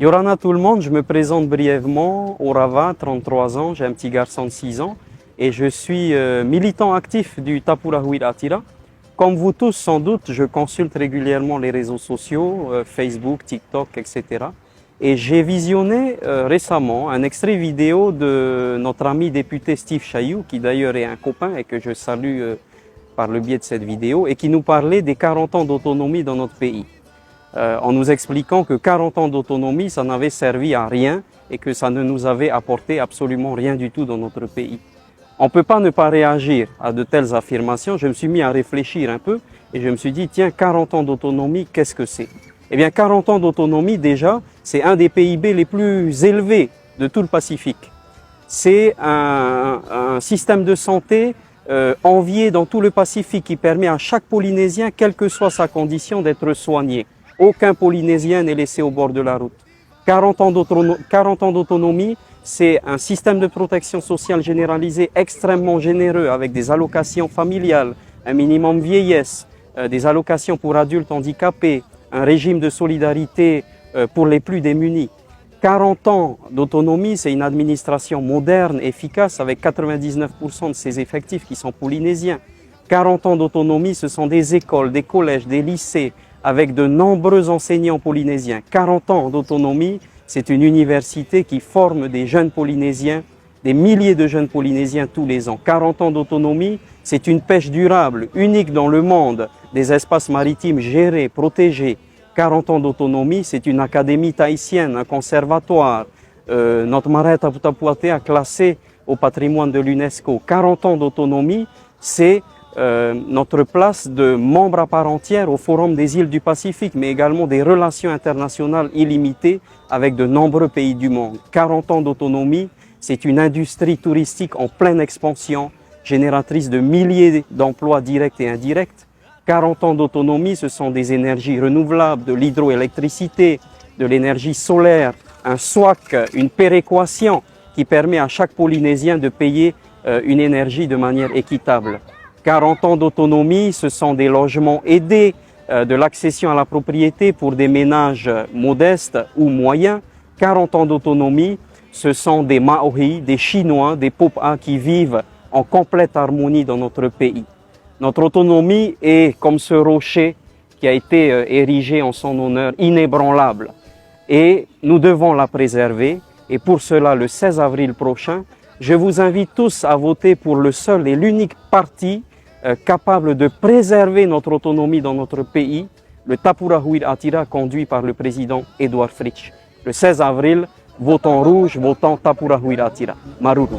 Yorana tout le monde, je me présente brièvement, Orava, 33 ans, j'ai un petit garçon de 6 ans et je suis militant actif du Tapurahuil Attira. Comme vous tous sans doute, je consulte régulièrement les réseaux sociaux, Facebook, TikTok, etc. Et j'ai visionné récemment un extrait vidéo de notre ami député Steve Chayou, qui d'ailleurs est un copain et que je salue par le biais de cette vidéo, et qui nous parlait des 40 ans d'autonomie dans notre pays. En nous expliquant que 40 ans d'autonomie, ça n'avait servi à rien et que ça ne nous avait apporté absolument rien du tout dans notre pays. On ne peut pas ne pas réagir à de telles affirmations. Je me suis mis à réfléchir un peu et je me suis dit, tiens, 40 ans d'autonomie, qu'est-ce que c'est? Eh bien, 40 ans d'autonomie, déjà, c'est un des PIB les plus élevés de tout le Pacifique. C'est un système de santé envié dans tout le Pacifique qui permet à chaque Polynésien, quelle que soit sa condition, d'être soigné. Aucun Polynésien n'est laissé au bord de la route. 40 ans d'autonomie, c'est un système de protection sociale généralisé extrêmement généreux avec des allocations familiales, un minimum vieillesse, des allocations pour adultes handicapés, un régime de solidarité pour les plus démunis. 40 ans d'autonomie, c'est une administration moderne, efficace, avec 99% de ses effectifs qui sont polynésiens. 40 ans d'autonomie, ce sont des écoles, des collèges, des lycées, avec de nombreux enseignants polynésiens. 40 ans d'autonomie, c'est une université qui forme des jeunes Polynésiens, des milliers de jeunes Polynésiens tous les ans. 40 ans d'autonomie, c'est une pêche durable, unique dans le monde, des espaces maritimes gérés, protégés. 40 ans d'autonomie, c'est une académie tahitienne, un conservatoire. Notre marais Taputapuatea a classé au patrimoine de l'UNESCO. 40 ans d'autonomie, c'est notre place de membre à part entière au Forum des îles du Pacifique, mais également des relations internationales illimitées avec de nombreux pays du monde. 40 ans d'autonomie, c'est une industrie touristique en pleine expansion, génératrice de milliers d'emplois directs et indirects. 40 ans d'autonomie, ce sont des énergies renouvelables, de l'hydroélectricité, de l'énergie solaire, un SWAC, une péréquation qui permet à chaque Polynésien de payer une énergie de manière équitable. 40 ans d'autonomie, ce sont des logements aidés, de l'accession à la propriété pour des ménages modestes ou moyens. 40 ans d'autonomie, ce sont des Maori, des Chinois, des Popa qui vivent en complète harmonie dans notre pays. Notre autonomie est comme ce rocher qui a été érigé en son honneur, inébranlable. Et nous devons la préserver. Et pour cela, le 16 avril prochain, je vous invite tous à voter pour le seul et l'unique parti capable de préserver notre autonomie dans notre pays, le Tapurahuil Attira, conduit par le président Edouard Fritsch. Le 16 avril, votons rouge, votons Tapurahuil Attira. Maruru.